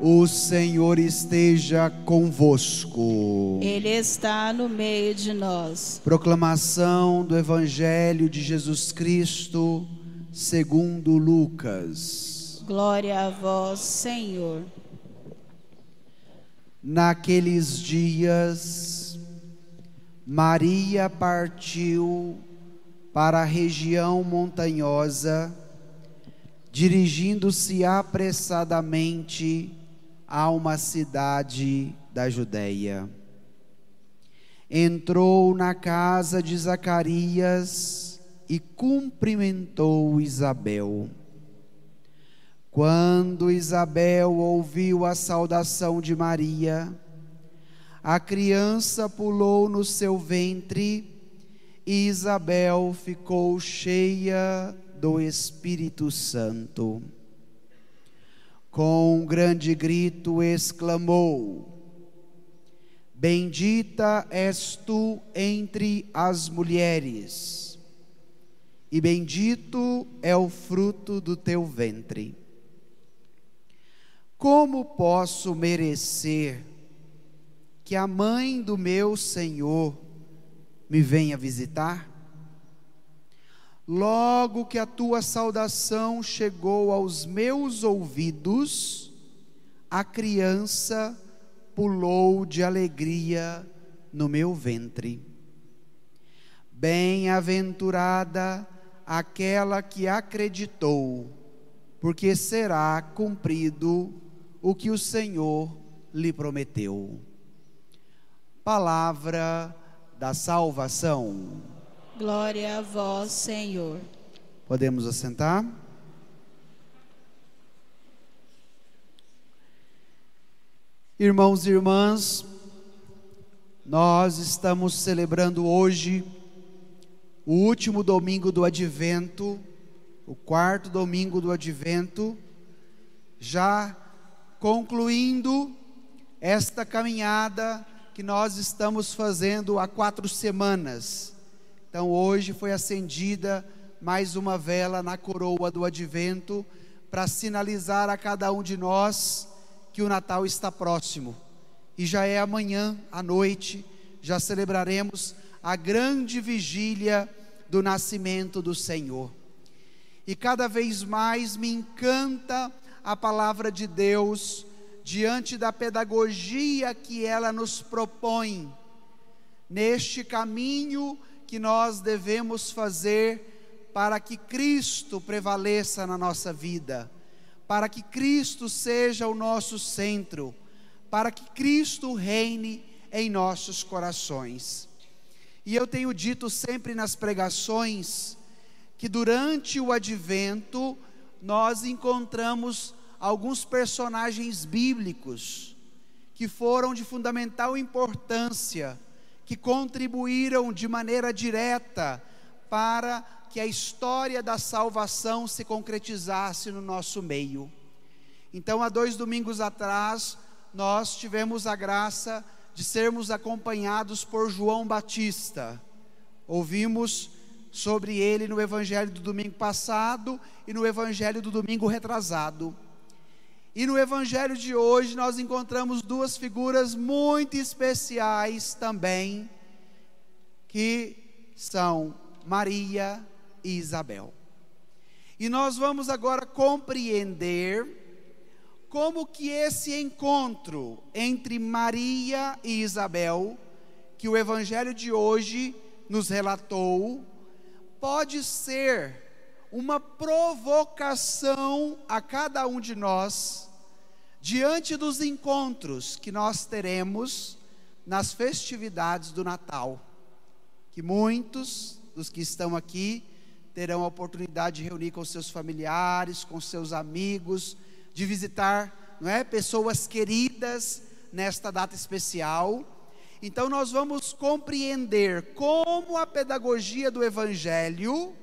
O Senhor esteja convosco. Ele está no meio de nós. Proclamação do Evangelho de Jesus Cristo, segundo Lucas. Glória a vós, Senhor. Naqueles dias, Maria partiu para a região montanhosa, dirigindo-se apressadamente a uma cidade da Judéia. Entrou na casa de Zacarias e cumprimentou Isabel. Quando Isabel ouviu a saudação de Maria, a criança pulou no seu ventre e Isabel ficou cheia do Espírito Santo. Com um grande grito exclamou: Bendita és tu entre as mulheres, e bendito é o fruto do teu ventre. Como posso merecer que a mãe do meu Senhor me venha visitar? Logo que a tua saudação chegou aos meus ouvidos, a criança pulou de alegria no meu ventre. Bem-aventurada aquela que acreditou, porque será cumprido o que o Senhor lhe prometeu. Palavra da salvação. Glória a vós, Senhor. Podemos assentar? Irmãos e irmãs, nós estamos celebrando hoje o último domingo do Advento, o quarto domingo do Advento, já concluindo esta caminhada que nós estamos fazendo há 4 semanas. Então hoje foi acendida mais uma vela na coroa do Advento para sinalizar a cada um de nós que o Natal está próximo. E já é amanhã à noite, já celebraremos a grande vigília do nascimento do Senhor. E cada vez mais me encanta a palavra de Deus diante da pedagogia que ela nos propõe neste caminho que nós devemos fazer para que Cristo prevaleça na nossa vida, para que Cristo seja o nosso centro, para que Cristo reine em nossos corações. E eu tenho dito sempre nas pregações que durante o Advento nós encontramos alguns personagens bíblicos que foram de fundamental importância, que contribuíram de maneira direta para que a história da salvação se concretizasse no nosso meio. Então, há 2 domingos atrás, nós tivemos a graça de sermos acompanhados por João Batista. Ouvimos sobre ele no Evangelho do domingo passado e no Evangelho do domingo retrasado. E no Evangelho de hoje nós encontramos 2 figuras muito especiais também, que são Maria e Isabel. E nós vamos agora compreender como que esse encontro entre Maria e Isabel, que o Evangelho de hoje nos relatou, pode ser uma provocação a cada um de nós, diante dos encontros que nós teremos nas festividades do Natal, que muitos dos que estão aqui terão a oportunidade de reunir com seus familiares, com seus amigos, de visitar, não é, pessoas queridas nesta data especial. Então nós vamos compreender como a pedagogia do Evangelho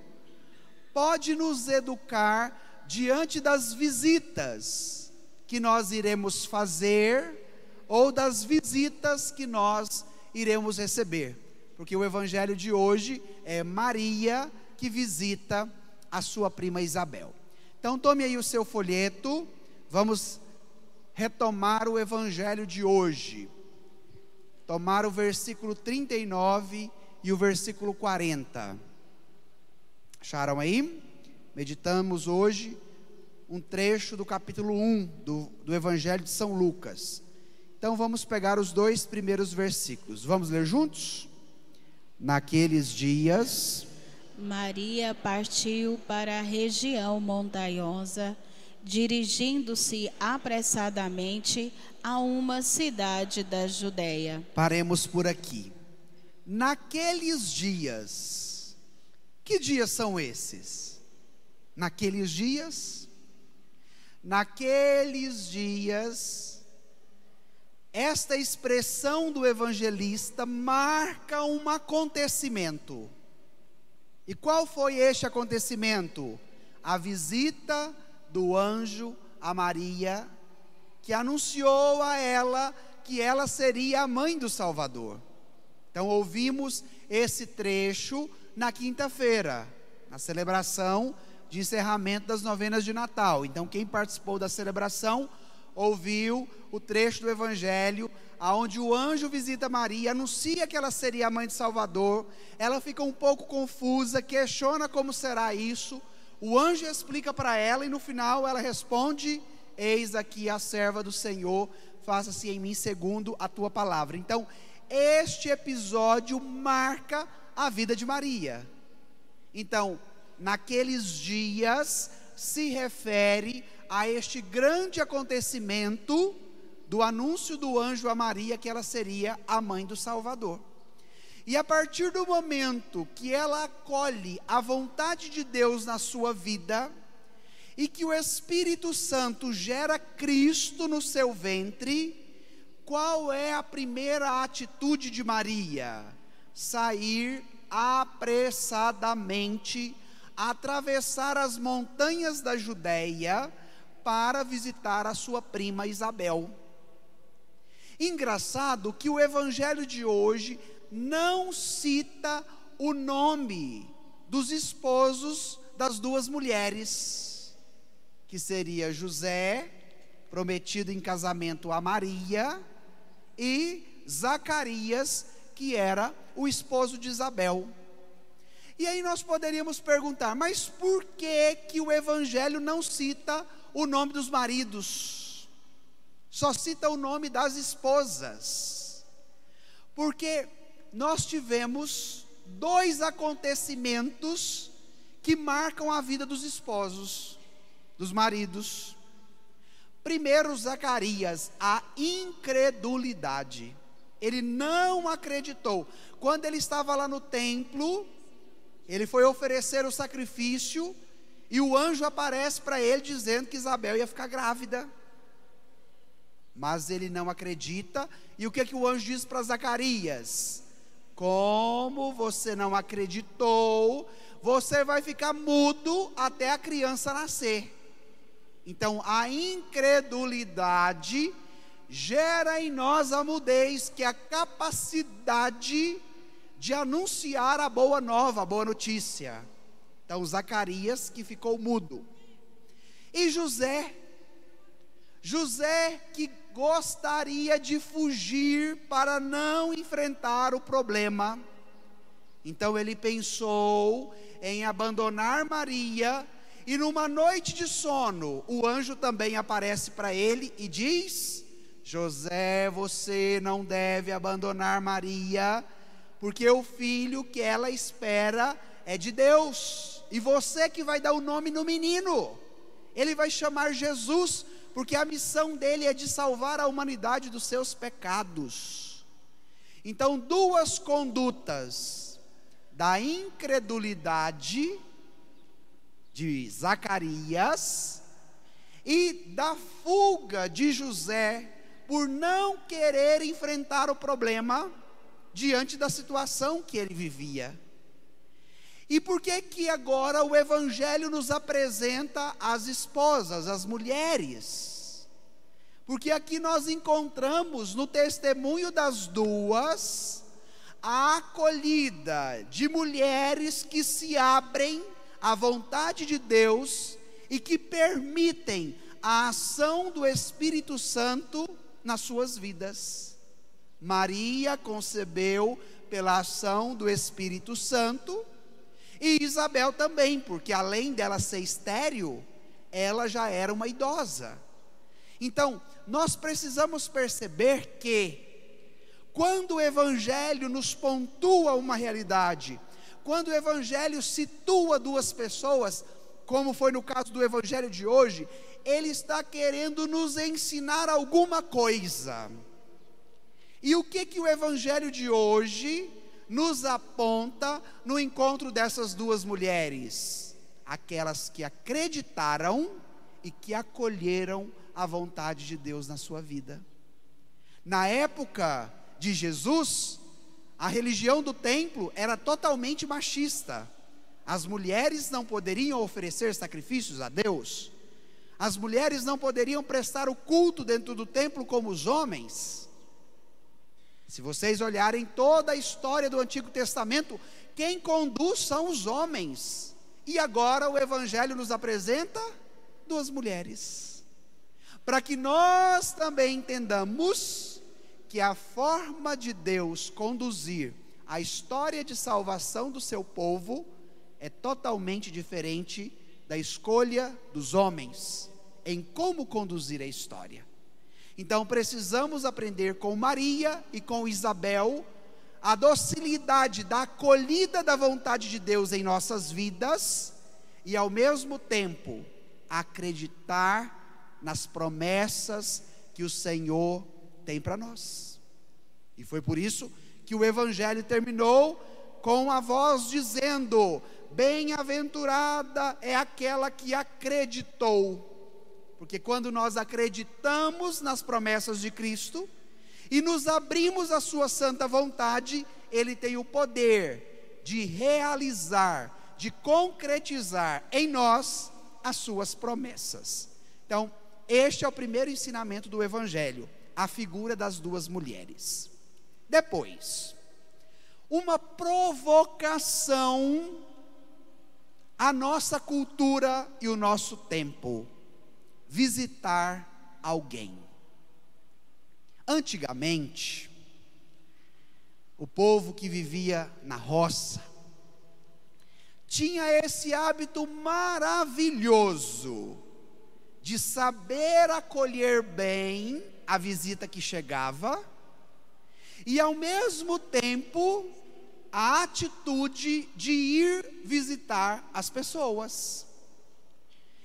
pode nos educar diante das visitas que nós iremos fazer ou das visitas que nós iremos receber. Porque o evangelho de hoje é Maria que visita a sua prima Isabel. Então tome aí o seu folheto, vamos retomar o evangelho de hoje. Tomar o versículo 39 e o versículo 40. Acharam aí? Meditamos hoje um trecho do capítulo 1 do evangelho de São Lucas. Então vamos pegar os 2 primeiros versículos. Vamos ler juntos? Naqueles dias, Maria partiu para a região montanhosa, dirigindo-se apressadamente a uma cidade da Judéia. paremos por aqui. Naqueles dias, que dias são esses? Naqueles dias, esta expressão do evangelista marca um acontecimento. E qual foi este acontecimento? A visita do anjo a Maria, que anunciou a ela que ela seria a mãe do Salvador. Então ouvimos esse trecho na quinta-feira, na celebração de encerramento das novenas de Natal. Então quem participou da celebração ouviu o trecho do evangelho, aonde o anjo visita Maria, anuncia que ela seria a mãe de Salvador. Ela fica um pouco confusa, questiona como será isso. O anjo explica para ela e no final ela responde: eis aqui a serva do Senhor, faça-se em mim segundo a tua palavra. Então este episódio marca a vida de Maria. Então, naqueles dias se refere a este grande acontecimento do anúncio do anjo a Maria que ela seria a mãe do Salvador. E a partir do momento que ela acolhe a vontade de Deus na sua vida, e que o Espírito Santo gera Cristo no seu ventre, qual é a primeira atitude de Maria? Sair apressadamente, atravessar as montanhas da Judéia para visitar a sua prima Isabel. Engraçado que o evangelho de hoje não cita o nome dos esposos das duas mulheres, que seria José, prometido em casamento a Maria, e Zacarias, que era o esposo de Isabel. E aí nós poderíamos perguntar, mas por que o evangelho não cita o nome dos maridos? Só cita o nome das esposas. Porque nós tivemos 2 acontecimentos que marcam a vida dos esposos, dos maridos. Primeiro, Zacarias, a incredulidade. Ele não acreditou. Quando ele estava lá no templo, ele foi oferecer o sacrifício, e o anjo aparece para ele dizendo que Isabel ia ficar grávida. Mas ele não acredita. E o que o anjo diz para Zacarias? Como você não acreditou, você vai ficar mudo até a criança nascer. Então a incredulidade gera em nós a mudez, que é a capacidade de anunciar a boa nova, a boa notícia. Então Zacarias, que ficou mudo. E José que gostaria de fugir para não enfrentar o problema. Então ele pensou em abandonar Maria, e numa noite de sono, o anjo também aparece para ele e diz: José, você não deve abandonar Maria, porque o filho que ela espera é de Deus, e você que vai dar o nome no menino. Ele vai chamar Jesus, porque a missão dele é de salvar a humanidade dos seus pecados. Então 2 condutas da incredulidade de Zacarias e da fuga de José por não querer enfrentar o problema diante da situação que ele vivia. E por que agora o evangelho nos apresenta as esposas, as mulheres? Porque aqui nós encontramos no testemunho das duas a acolhida de mulheres que se abrem à vontade de Deus e que permitem a ação do Espírito Santo nas suas vidas. Maria concebeu pela ação do Espírito Santo, e Isabel também, porque além dela ser estéril, ela já era uma idosa. Então, nós precisamos perceber que, quando o Evangelho nos pontua uma realidade, quando o Evangelho situa duas pessoas, como foi no caso do Evangelho de hoje, ele está querendo nos ensinar alguma coisa. E o que o Evangelho de hoje nos aponta no encontro dessas duas mulheres? Aquelas que acreditaram e que acolheram a vontade de Deus na sua vida. Na época de Jesus, a religião do templo era totalmente machista. As mulheres não poderiam oferecer sacrifícios a Deus. As mulheres não poderiam prestar o culto dentro do templo como os homens. Se vocês olharem toda a história do Antigo Testamento, quem conduz são os homens. E agora o Evangelho nos apresenta duas mulheres, para que nós também entendamos que a forma de Deus conduzir a história de salvação do seu povo é totalmente diferente da escolha dos homens em como conduzir a história. Então precisamos aprender com Maria e com Isabel a docilidade da acolhida da vontade de Deus em nossas vidas e ao mesmo tempo acreditar nas promessas que o Senhor tem para nós. E foi por isso que o Evangelho terminou com a voz dizendo: bem-aventurada é aquela que acreditou. Porque quando nós acreditamos nas promessas de Cristo e nos abrimos à sua santa vontade, Ele tem o poder de realizar, de concretizar em nós as suas promessas. Então, este é o primeiro ensinamento do Evangelho, a figura das duas mulheres. Depois, uma provocação à nossa cultura e o nosso tempo: visitar alguém. Antigamente, o povo que vivia na roça tinha esse hábito maravilhoso de saber acolher bem a visita que chegava e ao mesmo tempo a atitude de ir visitar as pessoas.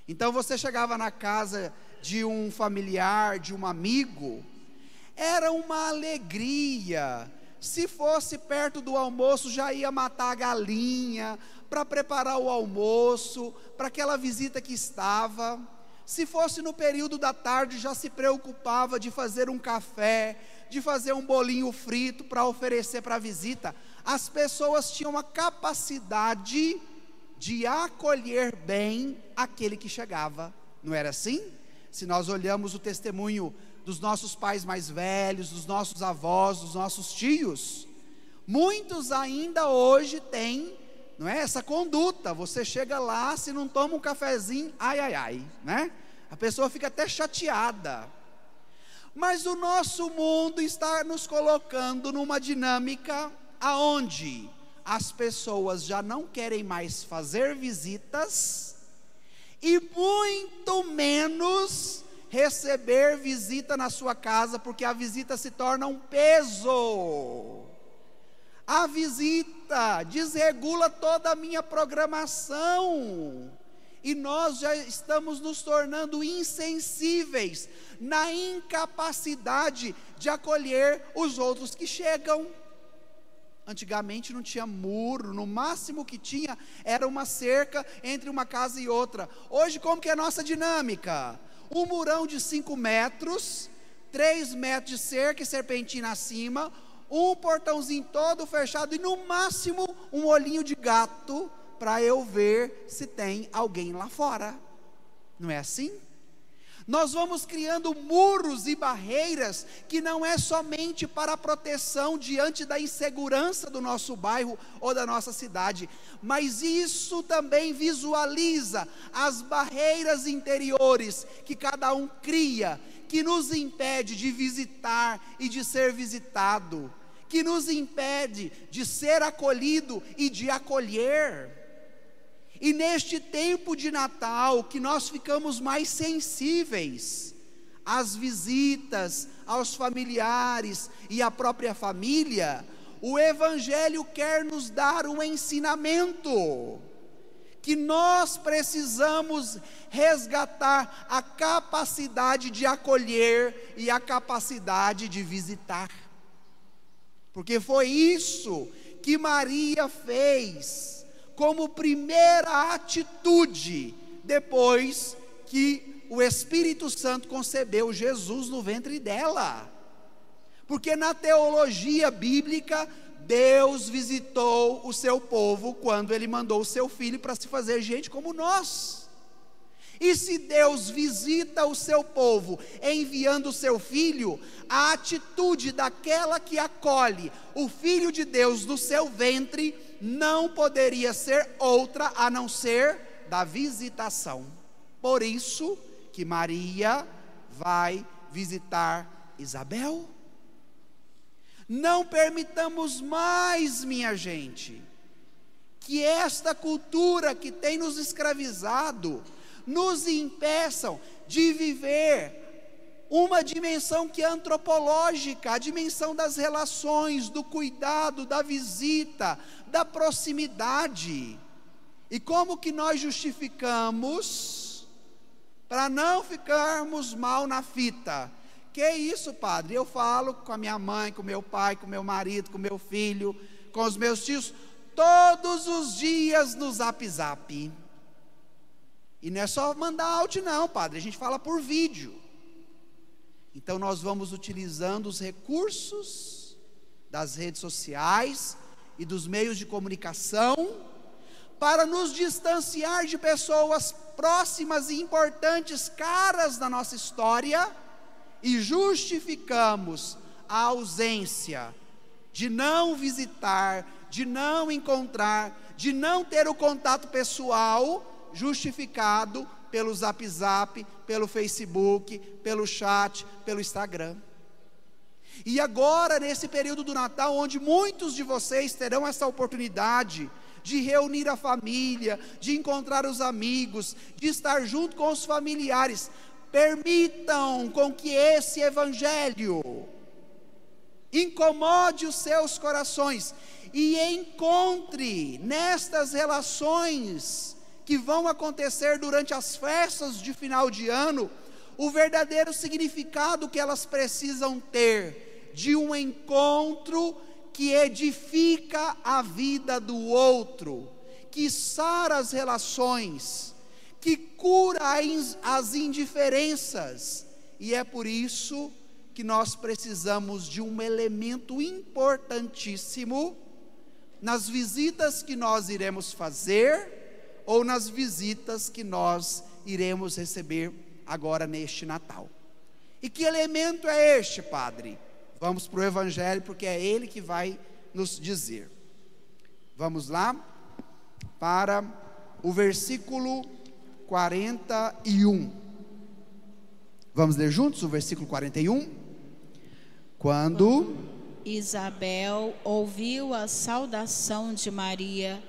Então você chegava na casa de um familiar, de um amigo, era uma alegria. Se fosse perto do almoço, já ia matar a galinha para preparar o almoço, para aquela visita que estava. Se fosse no período da tarde, já se preocupava de fazer um café, de fazer um bolinho frito para oferecer para a visita. As pessoas tinham a capacidade de acolher bem aquele que chegava. Não era assim? Se nós olhamos o testemunho dos nossos pais mais velhos, dos nossos avós, dos nossos tios, muitos ainda hoje têm, não é, essa conduta. Você chega lá, se não toma um cafezinho, ai, ai, ai, né? A pessoa fica até chateada. Mas o nosso mundo está nos colocando numa dinâmica aonde as pessoas já não querem mais fazer visitas e muito menos receber visita na sua casa, porque a visita se torna um peso. A visita desregula toda a minha programação. E nós já estamos nos tornando insensíveis na incapacidade de acolher os outros que chegam. Antigamente não tinha muro, no máximo que tinha era uma cerca entre uma casa e outra. Hoje como que é a nossa dinâmica? Um murão de 5 metros, 3 metros de cerca e serpentina acima, um portãozinho todo fechado e no máximo um olhinho de gato para eu ver se tem alguém lá fora. Não é assim? Nós vamos criando muros e barreiras que não é somente para a proteção diante da insegurança do nosso bairro ou da nossa cidade, mas isso também visualiza as barreiras interiores que cada um cria, que nos impede de visitar e de ser visitado, que nos impede de ser acolhido e de acolher. E neste tempo de Natal, que nós ficamos mais sensíveis às visitas, aos familiares e à própria família, o Evangelho quer nos dar um ensinamento, que nós precisamos resgatar a capacidade de acolher e a capacidade de visitar, porque foi isso que Maria fez como primeira atitude, depois que o Espírito Santo concebeu Jesus no ventre dela. Porque na teologia bíblica, Deus visitou o seu povo quando Ele mandou o seu Filho para se fazer gente como nós. E se Deus visita o seu povo enviando o seu Filho, a atitude daquela que acolhe o Filho de Deus no seu ventre não poderia ser outra a não ser da visitação. Por isso que Maria vai visitar Isabel. Não permitamos mais, minha gente, que esta cultura que tem nos escravizado nos impeçam de viver uma dimensão que é antropológica, a dimensão das relações, do cuidado, da visita, da proximidade. E como que nós justificamos para não ficarmos mal na fita? Que isso, padre? Eu falo com a minha mãe, com meu pai, com meu marido, com meu filho, com os meus tios, todos os dias no Zap Zap. E não é só mandar áudio não, padre, a gente fala por vídeo. Então nós vamos utilizando os recursos das redes sociais e dos meios de comunicação para nos distanciar de pessoas próximas e importantes, caras da nossa história, e justificamos a ausência de não visitar, de não encontrar, de não ter o contato pessoal, justificado pelo Zap Zap, pelo Facebook, pelo chat, pelo Instagram. E agora, nesse período do Natal, onde muitos de vocês terão essa oportunidade de reunir a família, de encontrar os amigos, de estar junto com os familiares, permitam com que esse Evangelho incomode os seus corações e encontre nestas relações que vão acontecer durante as festas de final de ano, o verdadeiro significado que elas precisam ter, de um encontro que edifica a vida do outro, que sara as relações, que cura as indiferenças. E é por isso que nós precisamos de um elemento importantíssimo nas visitas que nós iremos fazer, ou nas visitas que nós iremos receber agora neste Natal. E que elemento é este, padre? Vamos para o Evangelho, porque é ele que vai nos dizer. Vamos lá para o versículo 41. Vamos ler juntos o versículo 41? Quando Isabel ouviu a saudação de Maria,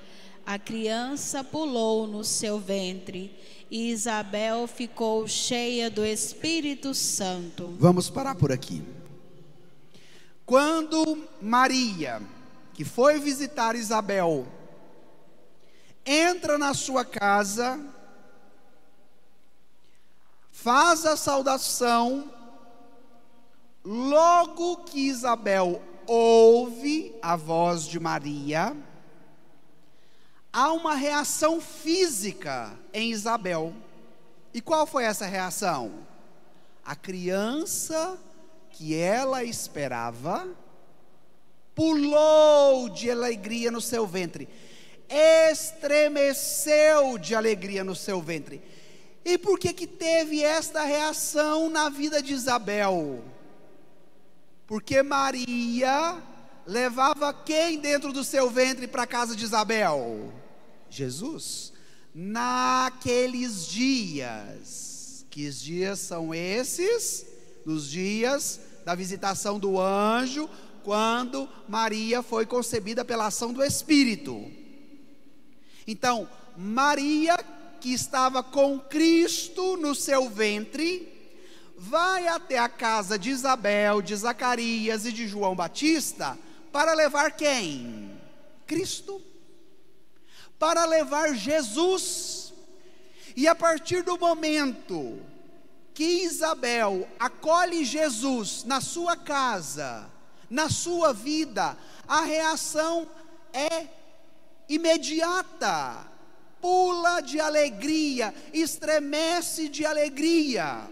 a criança pulou no seu ventre, e Isabel ficou cheia do Espírito Santo. Vamos parar por aqui. Quando Maria, que foi visitar Isabel, entra na sua casa, faz a saudação, logo que Isabel ouve a voz de Maria, há uma reação física em Isabel. E qual foi essa reação? A criança que ela esperava pulou de alegria no seu ventre, estremeceu de alegria no seu ventre. E por que teve esta reação na vida de Isabel? Porque Maria levava quem dentro do seu ventre para a casa de Isabel? Jesus. Naqueles dias. Que dias são esses? Nos dias da visitação do anjo, quando Maria foi concebida pela ação do Espírito. Então, Maria, que estava com Cristo no seu ventre, vai até a casa de Isabel, de Zacarias e de João Batista, para levar quem? Cristo. Para levar Jesus. E a partir do momento que Isabel acolhe Jesus na sua casa, na sua vida, a reação é imediata, pula de alegria, estremece de alegria.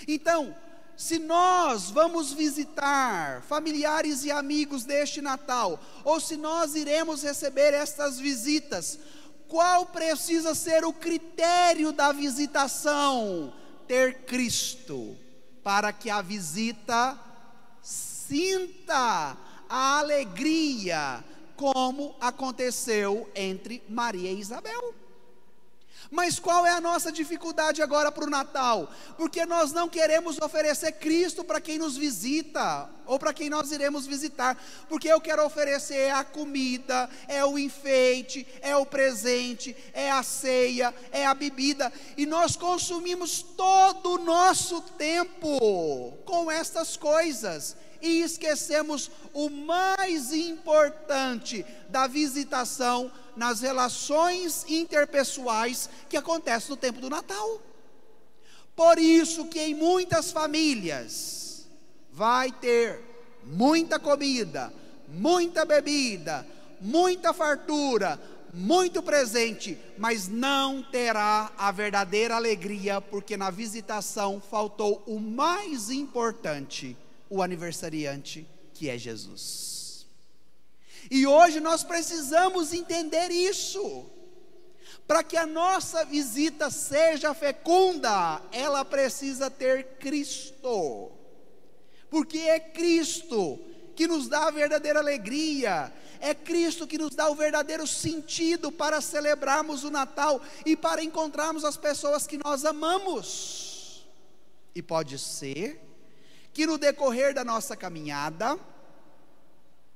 Então, se nós vamos visitar familiares e amigos deste Natal, ou se nós iremos receber estas visitas, qual precisa ser o critério da visitação? Ter Cristo, para que a visita sinta a alegria, como aconteceu entre Maria e Isabel. Mas qual é a nossa dificuldade agora para o Natal? Porque nós não queremos oferecer Cristo para quem nos visita, ou para quem nós iremos visitar, porque eu quero oferecer a comida, é o enfeite, é o presente, é a ceia, é a bebida, e nós consumimos todo o nosso tempo com estas coisas, e esquecemos o mais importante da visitação nas relações interpessoais que acontecem no tempo do Natal. Por isso que em muitas famílias vai ter muita comida, muita bebida, muita fartura, muito presente, mas não terá a verdadeira alegria, porque na visitação faltou o mais importante, o aniversariante, que é Jesus. E hoje nós precisamos entender isso. Para que a nossa visita seja fecunda, ela precisa ter Cristo. Porque é Cristo que nos dá a verdadeira alegria. É Cristo que nos dá o verdadeiro sentido para celebrarmos o Natal e para encontrarmos as pessoas que nós amamos. E pode ser que no decorrer da nossa caminhada,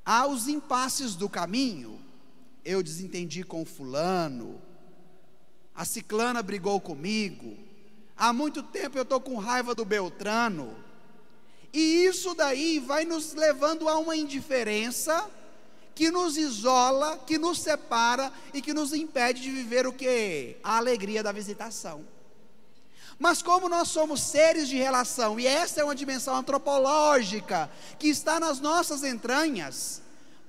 há os impasses do caminho. Eu desentendi com fulano, a ciclana brigou comigo, há muito tempo eu estou com raiva do Beltrano, e isso daí vai nos levando a uma indiferença, que nos isola, que nos separa, e que nos impede de viver o quê? A alegria da visitação. Mas como nós somos seres de relação, e essa é uma dimensão antropológica, que está nas nossas entranhas,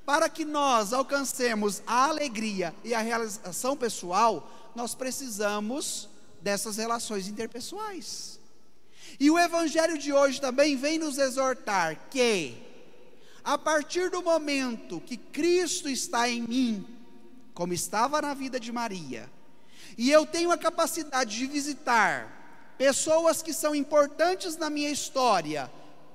para que nós alcancemos a alegria e a realização pessoal, nós precisamos dessas relações interpessoais. E o Evangelho de hoje também vem nos exortar que, a partir do momento que Cristo está em mim, como estava na vida de Maria, e eu tenho a capacidade de visitar pessoas que são importantes na minha história,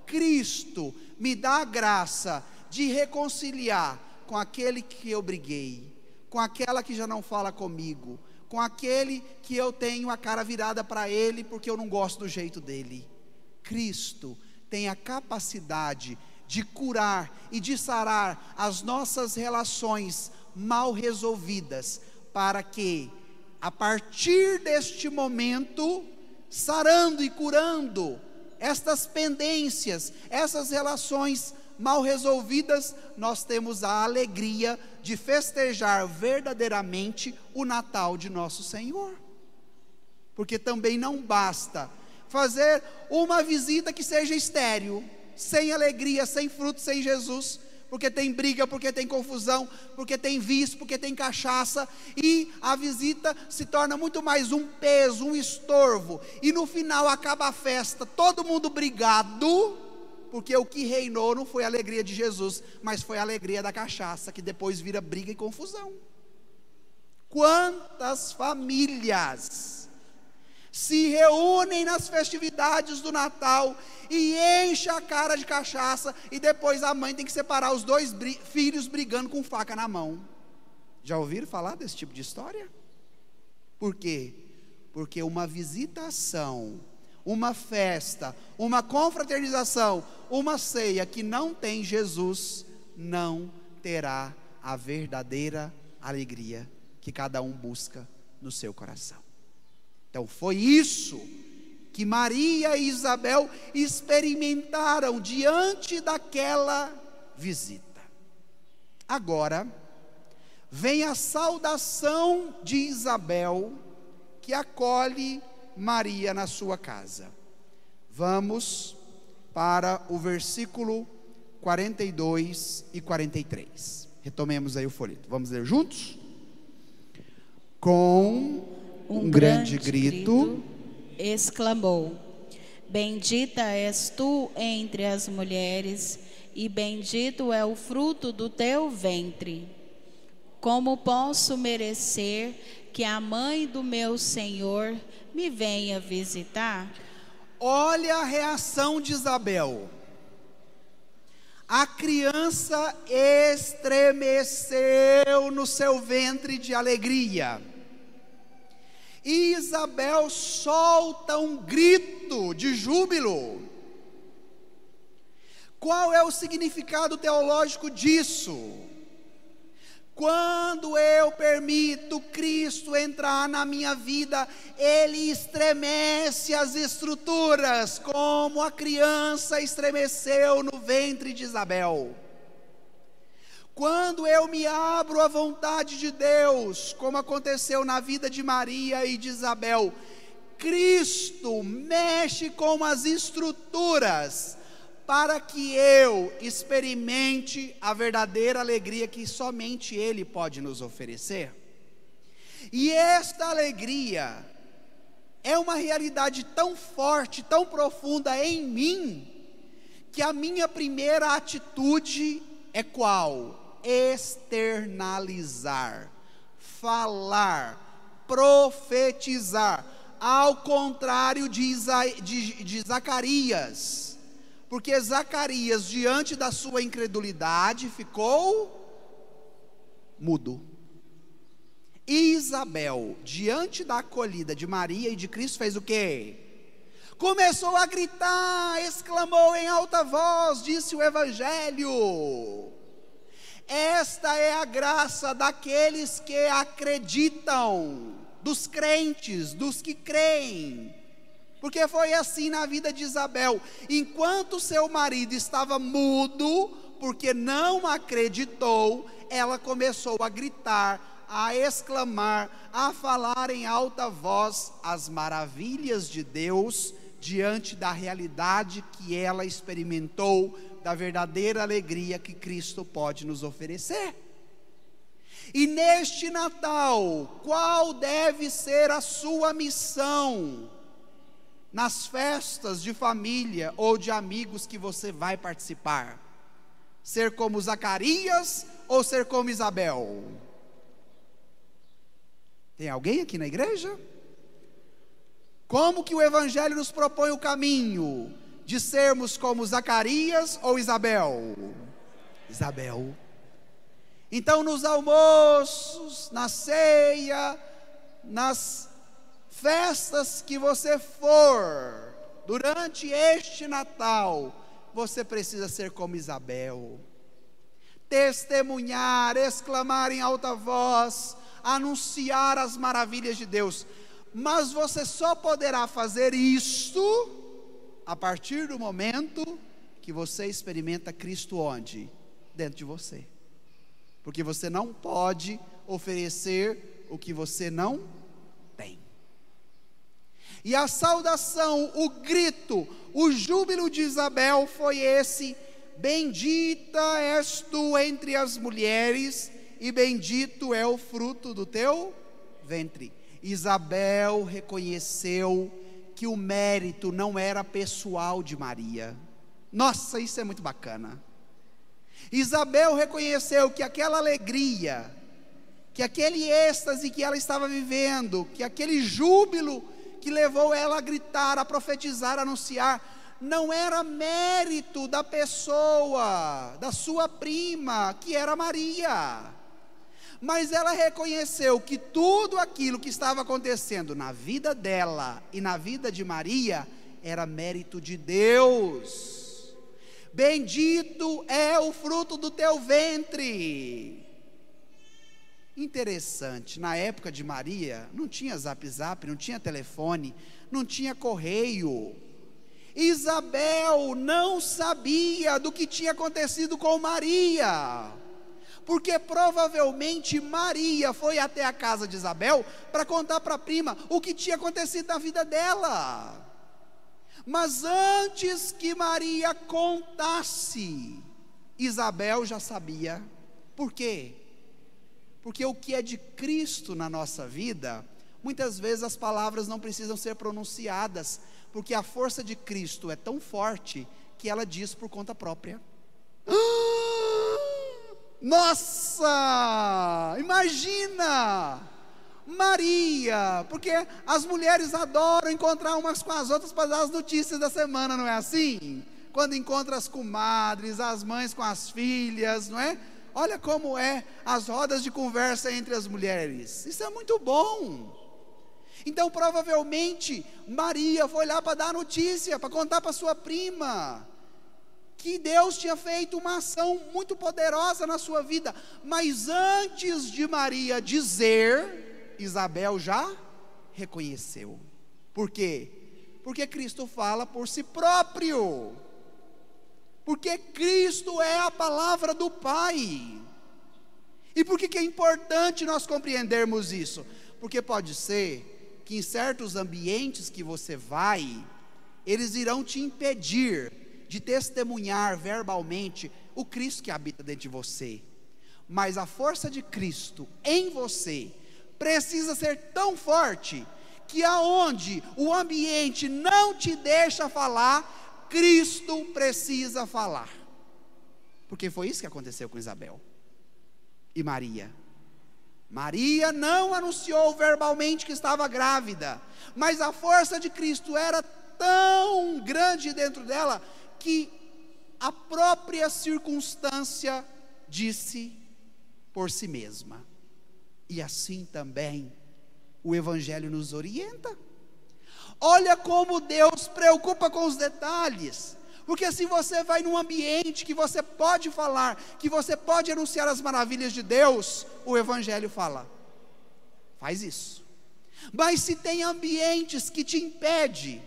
Cristo me dá a graça de reconciliar com aquele que eu briguei, com aquela que já não fala comigo, com aquele que eu tenho a cara virada para ele porque eu não gosto do jeito dele. Cristo tem a capacidade de curar e de sarar as nossas relações mal resolvidas, para que, a partir deste momento, sarando e curando estas pendências, essas relações mal resolvidas, nós temos a alegria de festejar verdadeiramente o Natal de nosso Senhor. Porque também não basta fazer uma visita que seja estéril, sem alegria, sem fruto, sem Jesus, porque tem briga, porque tem confusão, porque tem vício, porque tem cachaça, e a visita se torna muito mais um peso, um estorvo, e no final acaba a festa, todo mundo brigado, porque o que reinou não foi a alegria de Jesus, mas foi a alegria da cachaça, que depois vira briga e confusão. Quantas famílias se reúnem nas festividades do Natal e enchem a cara de cachaça, e depois a mãe tem que separar os dois filhos brigando com faca na mão. Já ouviram falar desse tipo de história? Por quê? Porque uma visitação, uma festa, uma confraternização, uma ceia que não tem Jesus, não terá a verdadeira alegria que cada um busca no seu coração. Então foi isso que Maria e Isabel experimentaram diante daquela visita. Agora vem a saudação de Isabel, que acolhe Maria na sua casa. Vamos para o versículo 42 e 43. Retomemos aí o folheto. Vamos ler juntos? Com um grande grito, exclamou: Bendita és tu entre as mulheres, e bendito é o fruto do teu ventre. Como posso merecer que a mãe do meu Senhor me venha visitar? Olha a reação de Isabel. A criança estremeceu no seu ventre de alegria. E Isabel solta um grito de júbilo. Qual é o significado teológico disso? Quando eu permito Cristo entrar na minha vida, Ele estremece as estruturas, como a criança estremeceu no ventre de Isabel. Quando eu me abro à vontade de Deus, como aconteceu na vida de Maria e de Isabel, Cristo mexe com as estruturas, para que eu experimente a verdadeira alegria que somente Ele pode nos oferecer. E esta alegria é uma realidade tão forte, tão profunda em mim, que a minha primeira atitude é qual? Externalizar, falar, profetizar, ao contrário de Zacarias. Porque Zacarias, diante da sua incredulidade, ficou mudo. E Isabel, diante da acolhida de Maria e de Cristo, fez o quê? Começou a gritar, exclamou em alta voz, disse o Evangelho. Esta é a graça daqueles que acreditam, dos crentes, dos que creem. Porque foi assim na vida de Isabel. Enquanto seu marido estava mudo, porque não acreditou, ela começou a gritar, a exclamar, a falar em alta voz as maravilhas de Deus, diante da realidade que ela experimentou, da verdadeira alegria que Cristo pode nos oferecer. E neste Natal, qual deve ser a sua missão? Nas festas de família ou de amigos que você vai participar? Ser como Zacarias ou ser como Isabel? Tem alguém aqui na igreja? Como que o Evangelho nos propõe o caminho de sermos como Zacarias ou Isabel? Isabel. Então nos almoços, na ceia, nas festas que você for, durante este Natal, você precisa ser como Isabel. Testemunhar, exclamar em alta voz, anunciar as maravilhas de Deus. Mas você só poderá fazer isto a partir do momento que você experimenta Cristo onde? Dentro de você. Porque você não pode oferecer o que você não tem. E a saudação, o grito, o júbilo de Isabel foi esse: bendita és tu entre as mulheres, e bendito é o fruto do teu ventre. Isabel reconheceu que o mérito não era pessoal de Maria. Nossa, isso é muito bacana. Isabel reconheceu que aquela alegria, que aquele êxtase que ela estava vivendo, que aquele júbilo que levou ela a gritar, a profetizar, a anunciar, não era mérito da pessoa, da sua prima, que era Maria. Mas ela reconheceu que tudo aquilo que estava acontecendo na vida dela e na vida de Maria era mérito de Deus. Bendito é o fruto do teu ventre. Interessante, na época de Maria, não tinha zap, não tinha telefone, não tinha correio. Isabel não sabia do que tinha acontecido com Maria, porque provavelmente Maria foi até a casa de Isabel para contar para a prima o que tinha acontecido na vida dela. Mas antes que Maria contasse, Isabel já sabia. Por quê? Porque o que é de Cristo na nossa vida, muitas vezes as palavras não precisam ser pronunciadas, porque a força de Cristo é tão forte que ela diz por conta própria. Nossa, imagina, Maria, porque as mulheres adoram encontrar umas com as outras para dar as notícias da semana, não é assim? Quando encontra as comadres, as mães com as filhas, não é? Olha como é as rodas de conversa entre as mulheres, isso é muito bom. Então provavelmente Maria foi lá para dar notícia, para contar para sua prima, que Deus tinha feito uma ação muito poderosa na sua vida. Mas antes de Maria dizer, Isabel já reconheceu. Por quê? Porque Cristo fala por si próprio, porque Cristo é a palavra do Pai. E por que é importante nós compreendermos isso? Porque pode ser que em certos ambientes que você vai, eles irão te impedir de testemunhar verbalmente o Cristo que habita dentro de você. Mas a força de Cristo em você precisa ser tão forte, que aonde o ambiente não te deixa falar, Cristo precisa falar. Porque foi isso que aconteceu com Isabel e Maria. Maria não anunciou verbalmente que estava grávida, mas a força de Cristo era tão grande dentro dela, que a própria circunstância disse por si mesma. E assim também o Evangelho nos orienta. Olha como Deus preocupa com os detalhes, porque se você vai num ambiente que você pode falar, que você pode anunciar as maravilhas de Deus, o Evangelho fala, faz isso. Mas se tem ambientes que te impede,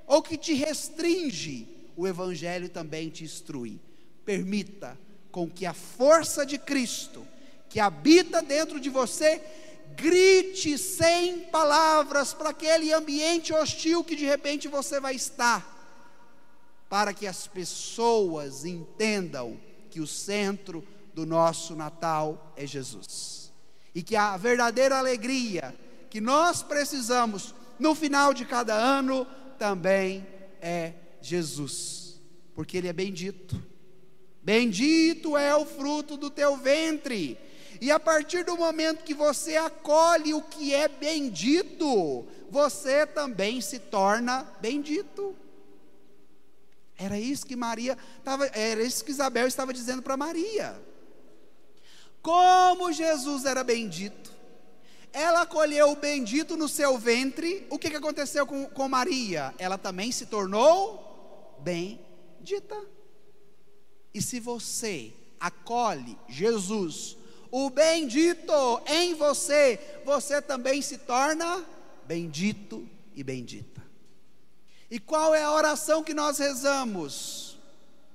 ou que te restringe, o Evangelho também te instrui. Permita com que a força de Cristo, que habita dentro de você, grite sem palavras para aquele ambiente hostil que de repente você vai estar, para que as pessoas entendam que o centro do nosso Natal é Jesus, e que a verdadeira alegria que nós precisamos no final de cada ano também é Jesus, porque Ele é bendito. Bendito é o fruto do teu ventre. E a partir do momento que você acolhe o que é bendito, você também se torna bendito. Era isso que Isabel estava dizendo para Maria. Como Jesus era bendito, ela acolheu o bendito no seu ventre. O que aconteceu com Maria? Ela também se tornou bendita. E se você acolhe Jesus, o bendito em você, você também se torna bendito e bendita. E qual é a oração que nós rezamos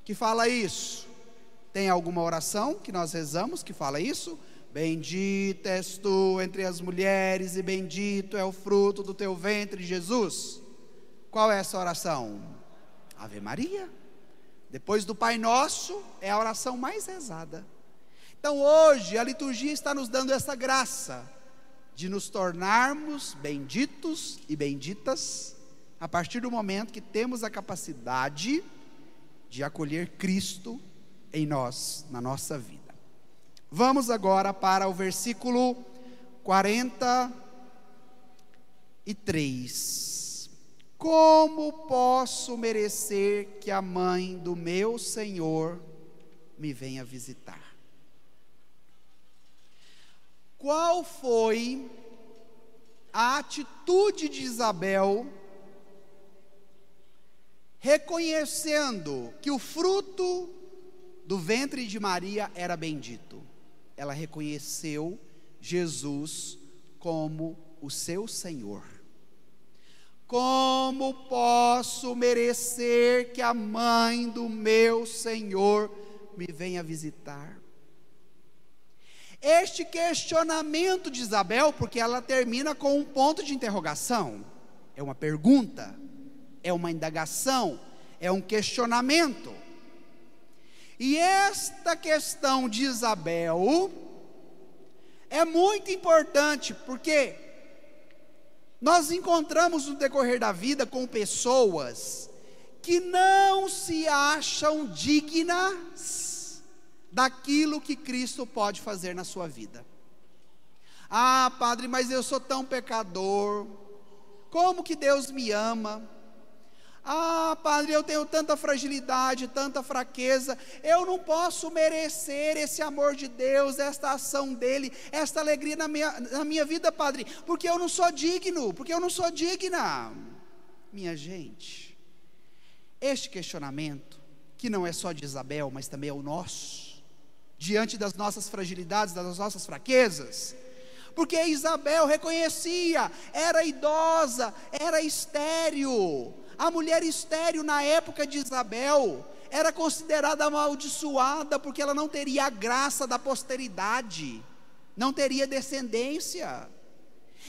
que fala isso? Tem alguma oração que nós rezamos que fala isso? Bendita és tu entre as mulheres e bendito é o fruto do teu ventre, Jesus. Qual é essa oração? Ave Maria. Depois do Pai Nosso, é a oração mais rezada. Então hoje a liturgia está nos dando essa graça de nos tornarmos benditos e benditas a partir do momento que temos a capacidade de acolher Cristo em nós, na nossa vida. Vamos agora para o versículo 43. como posso merecer que a mãe do meu Senhor me venha visitar? Qual foi a atitude de Isabel, reconhecendo que o fruto do ventre de Maria era bendito? Ela reconheceu Jesus como o seu Senhor. Como posso merecer que a mãe do meu Senhor me venha visitar? Este questionamento de Isabel, porque ela termina com um ponto de interrogação, é uma pergunta, é uma indagação, é um questionamento. E esta questão de Isabel é muito importante, porque nós encontramos no decorrer da vida com pessoas que não se acham dignas daquilo que Cristo pode fazer na sua vida. Ah, padre, mas eu sou tão pecador, como que Deus me ama? Ah, padre, eu tenho tanta fragilidade, tanta fraqueza, eu não posso merecer esse amor de Deus, esta ação dele, esta alegria na minha vida, padre, porque eu não sou digno, porque eu não sou digna. Minha gente, este questionamento, que não é só de Isabel, mas também é o nosso, diante das nossas fragilidades, das nossas fraquezas, porque Isabel reconhecia, era idosa, era estéril. A mulher estéril na época de Isabel era considerada amaldiçoada, porque ela não teria a graça da posteridade, não teria descendência.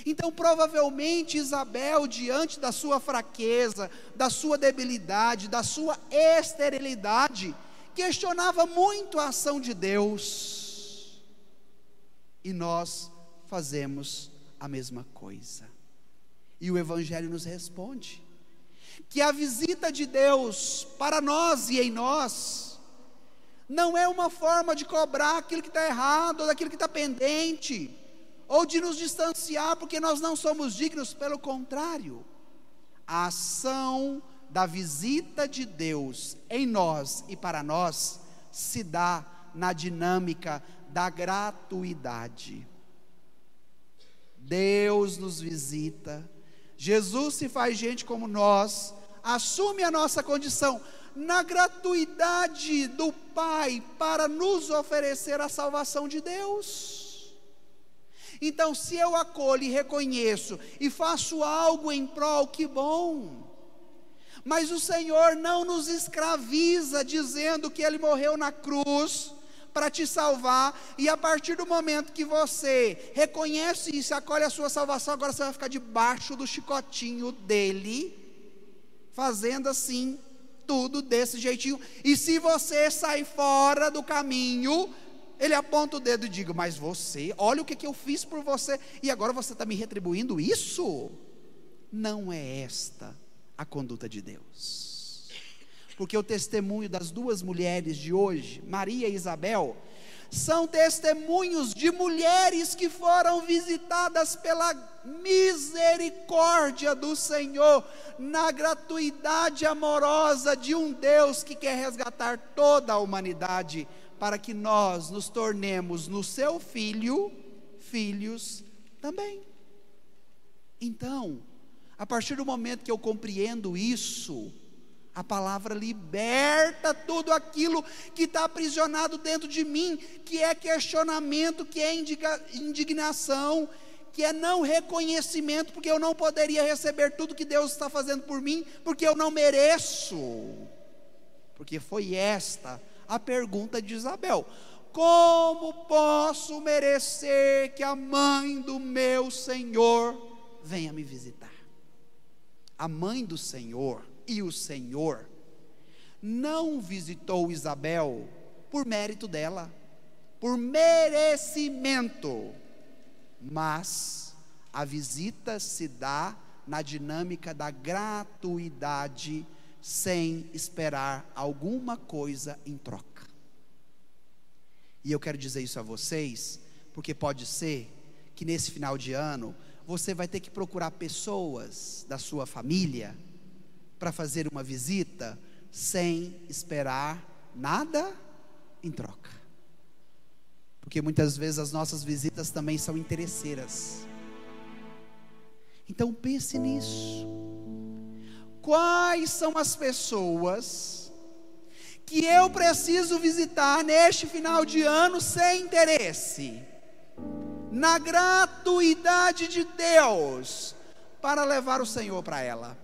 Então provavelmente Isabel, diante da sua fraqueza, da sua debilidade, da sua esterilidade, questionava muito a ação de Deus. E nós fazemos a mesma coisa. E o Evangelho nos responde que a visita de Deus para nós e em nós não é uma forma de cobrar aquilo que está errado, ou daquilo que está pendente, ou de nos distanciar porque nós não somos dignos. Pelo contrário, a ação da visita de Deus em nós e para nós se dá na dinâmica da gratuidade. Deus nos visita, Jesus se faz gente como nós, assume a nossa condição na gratuidade do Pai para nos oferecer a salvação de Deus. Então, se eu acolho e reconheço e faço algo em prol, que bom. Mas o Senhor não nos escraviza dizendo que Ele morreu na cruz para te salvar, e a partir do momento que você reconhece isso, acolhe a sua salvação, agora você vai ficar debaixo do chicotinho dele, fazendo assim, tudo desse jeitinho, e se você sai fora do caminho, ele aponta o dedo e diz: mas você, olha o que eu fiz por você, e agora você está me retribuindo isso? Não é esta a conduta de Deus. Porque o testemunho das duas mulheres de hoje, Maria e Isabel, são testemunhos de mulheres que foram visitadas pela misericórdia do Senhor, na gratuidade amorosa de um Deus que quer resgatar toda a humanidade, para que nós nos tornemos no seu Filho, filhos também. Então, a partir do momento que eu compreendo isso, a palavra liberta tudo aquilo que está aprisionado dentro de mim, que é questionamento, que é indignação, que é não reconhecimento, porque eu não poderia receber tudo que Deus está fazendo por mim, porque eu não mereço. Porque foi esta a pergunta de Isabel: como posso merecer que a mãe do meu Senhor venha me visitar? A mãe do Senhor e o Senhor não visitou Isabel por mérito dela, por merecimento, mas a visita se dá na dinâmica da gratuidade, sem esperar alguma coisa em troca. E eu quero dizer isso a vocês, porque pode ser que nesse final de ano você vai ter que procurar pessoas da sua família para fazer uma visita sem esperar nada em troca. Porque muitas vezes as nossas visitas também são interesseiras. Então pense nisso. Quais são as pessoas que eu preciso visitar neste final de ano sem interesse, na gratuidade de Deus, para levar o Senhor para ela,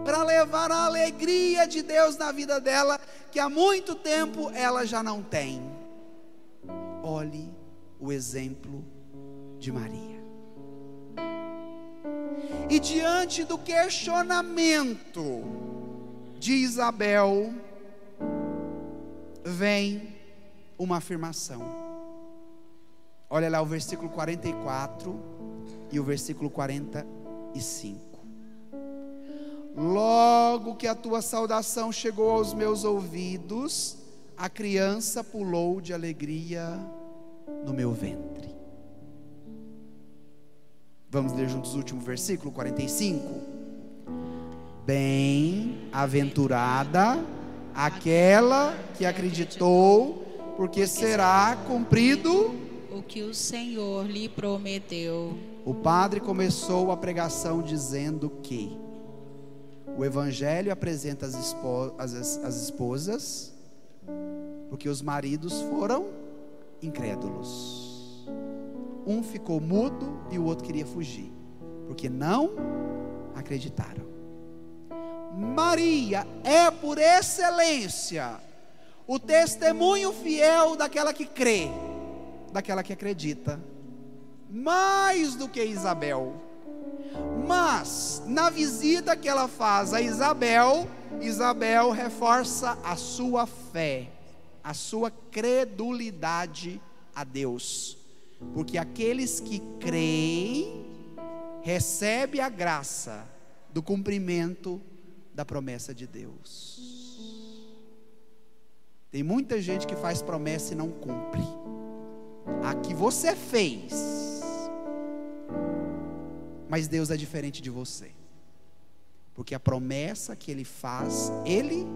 para levar a alegria de Deus na vida dela, que há muito tempo ela já não tem? Olhe o exemplo de Maria. E diante do questionamento de Isabel, vem uma afirmação. Olha lá o versículo 44 e o versículo 45. Logo que a tua saudação chegou aos meus ouvidos, a criança pulou de alegria no meu ventre. Vamos ler juntos o último versículo, 45. Bem-aventurada aquela que acreditou, porque será cumprido o que o Senhor lhe prometeu. O padre começou a pregação dizendo que o evangelho apresenta as esposas, porque os maridos foram incrédulos. Um ficou mudo e o outro queria fugir, porque não acreditaram. Maria é por excelência o testemunho fiel daquela que crê, daquela que acredita, mais do que Isabel. Mas na visita que ela faz a Isabel, Isabel reforça a sua fé, a sua credulidade a Deus, porque aqueles que creem recebem a graça do cumprimento da promessa de Deus. Tem muita gente que faz promessa e não cumpre. A que você fez, mas Deus é diferente de você, porque a promessa que Ele faz, Ele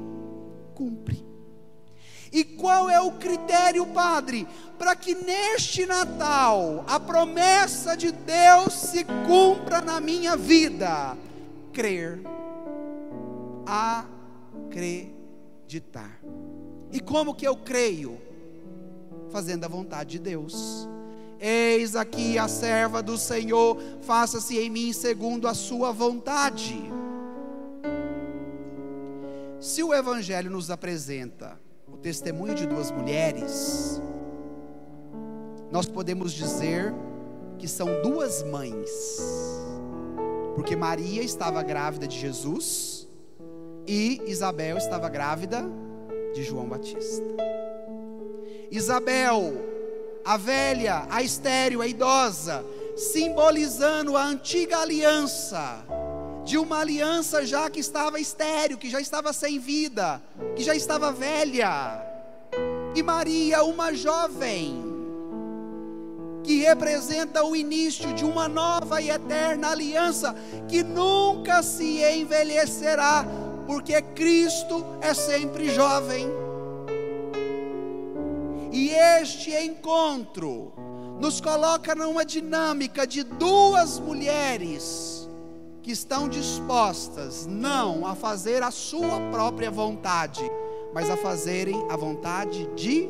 cumpre. E qual é o critério, Padre, para que neste Natal a promessa de Deus se cumpra na minha vida? Crer, acreditar. E como que eu creio? Fazendo a vontade de Deus. Eis aqui a serva do Senhor, faça-se em mim segundo a sua vontade. Se o Evangelho nos apresenta o testemunho de duas mulheres, nós podemos dizer que são duas mães, porque Maria estava grávida de Jesus e Isabel estava grávida de João Batista. Isabel, a velha, a estéril, a idosa, simbolizando a antiga aliança, de uma aliança já que estava estéril, que já estava sem vida, que já estava velha. E Maria, uma jovem, que representa o início de uma nova e eterna aliança, que nunca se envelhecerá, porque Cristo é sempre jovem. E este encontro nos coloca numa dinâmica de duas mulheres que estão dispostas não a fazer a sua própria vontade, mas a fazerem a vontade de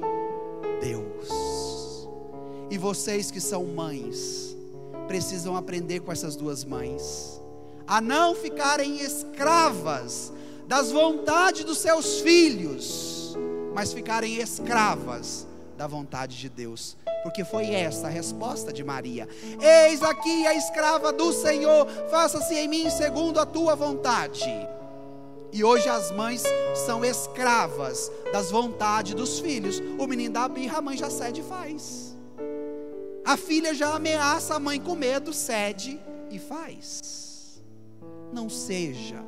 Deus. E vocês que são mães, precisam aprender com essas duas mães, a não ficarem escravas das vontades dos seus filhos, mas ficarem escravas da vontade de Deus, porque foi essa a resposta de Maria: eis aqui a escrava do Senhor, faça-se em mim segundo a tua vontade. E hoje as mães são escravas das vontades dos filhos. O menino dá birra, a mãe já cede e faz. A filha já ameaça a mãe com medo, cede e faz. Não seja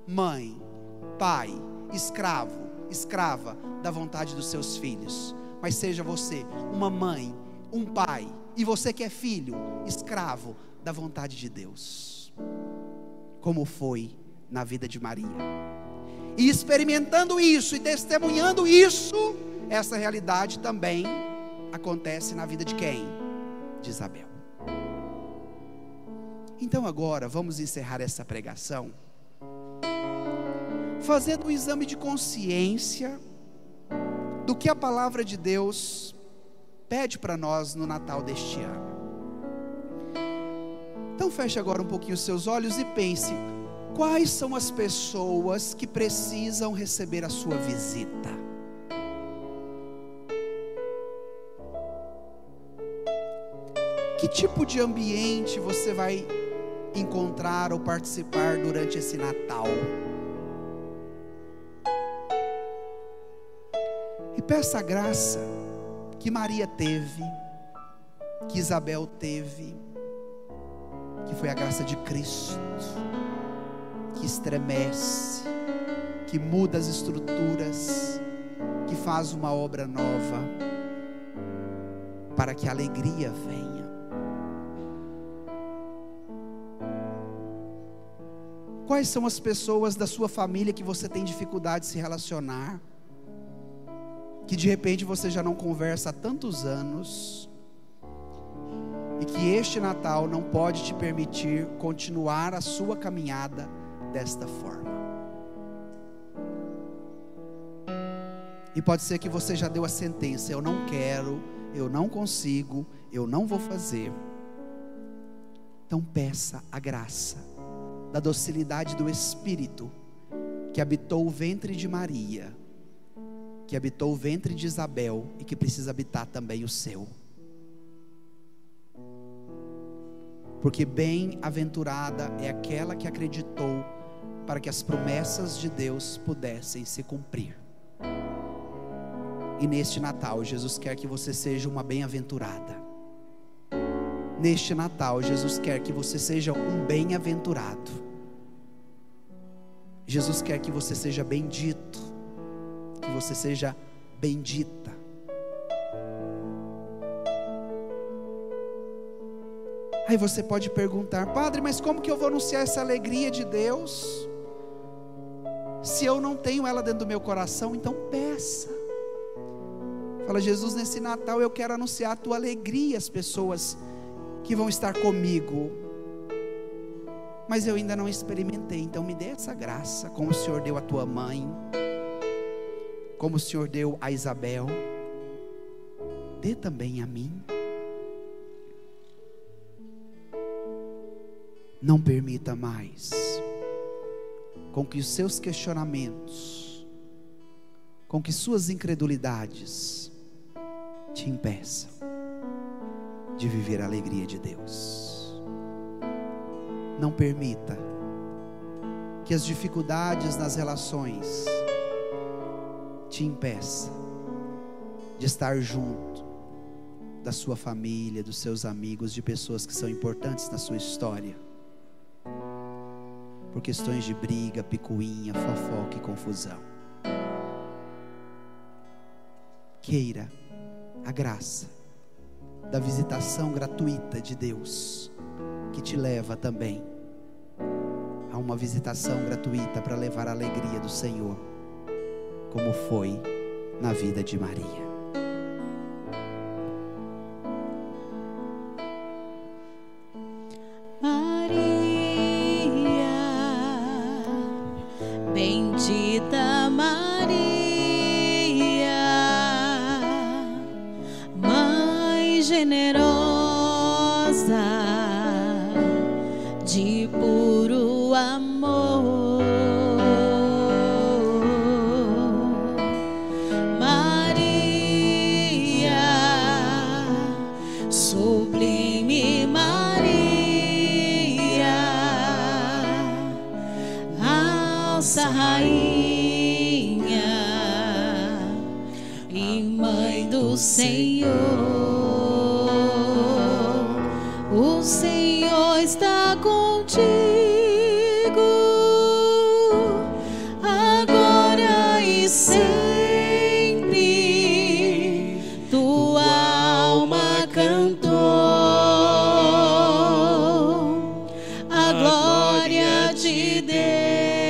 mãe, pai, escravo, escrava da vontade dos seus filhos, mas seja você uma mãe, um pai, e você que é filho, escravo da vontade de Deus, como foi na vida de Maria. E experimentando isso e testemunhando isso, essa realidade também acontece na vida de quem? De Isabel. Então agora vamos encerrar essa pregação fazendo um exame de consciência do que a palavra de Deus pede para nós no Natal deste ano. Então feche agora um pouquinho os seus olhos e pense: quais são as pessoas que precisam receber a sua visita? Que tipo de ambiente você vai encontrar ou participar durante esse Natal? E peça a graça que Maria teve, que Isabel teve, que foi a graça de Cristo, que estremece, que muda as estruturas, que faz uma obra nova, para que a alegria venha. Quais são as pessoas da sua família que você tem dificuldade de se relacionar, que de repente você já não conversa há tantos anos, e que este Natal não pode te permitir continuar a sua caminhada desta forma? E pode ser que você já deu a sentença: eu não quero, eu não consigo, eu não vou fazer. Então peça a graça da docilidade do Espírito que habitou o ventre de Maria, que habitou o ventre de Isabel e que precisa habitar também o seu. Porque bem-aventurada é aquela que acreditou para que as promessas de Deus pudessem se cumprir. E neste Natal, Jesus quer que você seja uma bem-aventurada. Neste Natal, Jesus quer que você seja um bem-aventurado. Jesus quer que você seja bendito, que você seja bendita. Aí você pode perguntar: padre, mas como que eu vou anunciar essa alegria de Deus se eu não tenho ela dentro do meu coração? Então peça. Fala: Jesus, nesse Natal eu quero anunciar a tua alegria às pessoas que vão estar comigo, mas eu ainda não experimentei. Então me dê essa graça, como o Senhor deu à tua mãe, como o Senhor deu a Isabel, dê também a mim. Não permita mais com que os seus questionamentos, com que suas incredulidades te impeçam de viver a alegria de Deus. Não permita que as dificuldades nas relações te impeçam de estar junto da sua família, dos seus amigos, de pessoas que são importantes na sua história, por questões de briga, picuinha, fofoca e confusão. Queira a graça da visitação gratuita de Deus, que te leva também a uma visitação gratuita para levar a alegria do Senhor, como foi na vida de Maria. Bendita Maria, Mãe generosa, de puro amor. Maria, sublime Maria, alça rainha e mãe do Senhor. O Senhor está contigo, agora e sempre. Tua alma cantou a glória de Deus.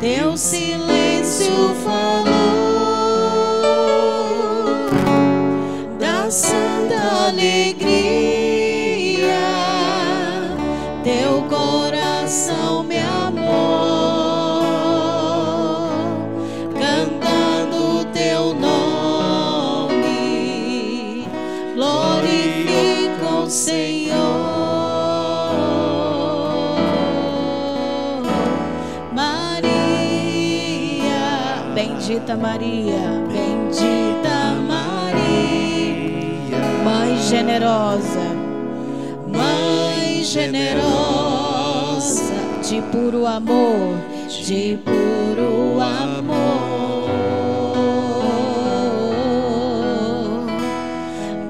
teu silêncio falou da santa alegria, teu coração me amou, cantando teu nome, glorifica o Senhor. Maria, bendita Maria, bendita Maria, Mãe generosa, Mãe generosa, de puro amor, de puro amor.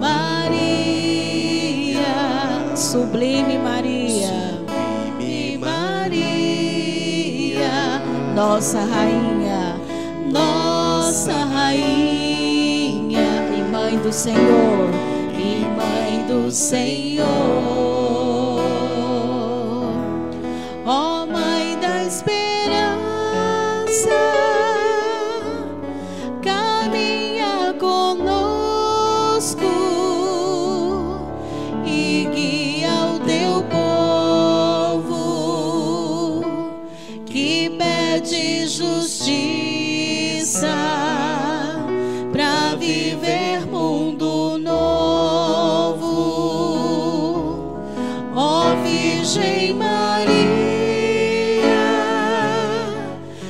Maria, sublime Maria, sublime Maria, nossa rainha, nossa rainha, e mãe do Senhor, e mãe do Senhor. Ó Mãe da esperança, caminha conosco e guia o teu povo que pede justiça para viver mundo novo. Ó Virgem Maria,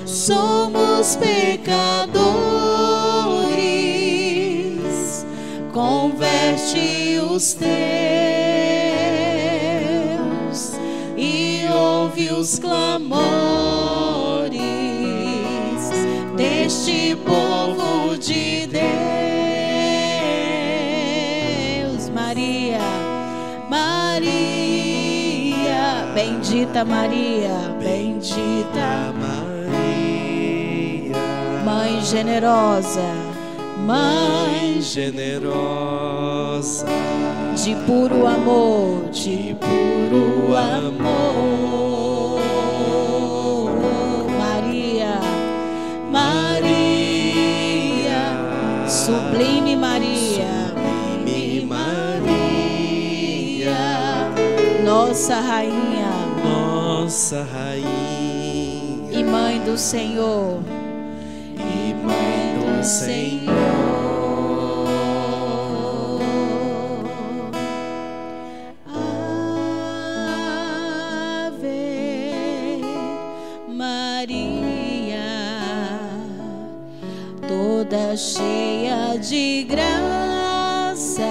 somos pecadores, converte os teus e ouve os clamores deste povo de Deus. Maria, Maria, bendita Maria, bendita Maria, Mãe generosa, Mãe generosa, de puro amor, de puro amor. Maria, Maria, sublime Maria, Sublime Maria, nossa rainha, nossa rainha, e mãe do Senhor, e mãe do Senhor. Ave Maria, toda cheia de graça,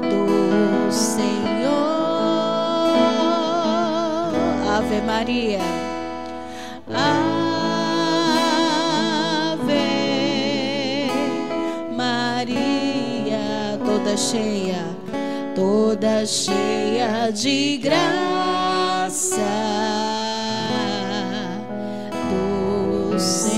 do Senhor. Ave Maria, Ave Maria, toda cheia de graça, do Senhor.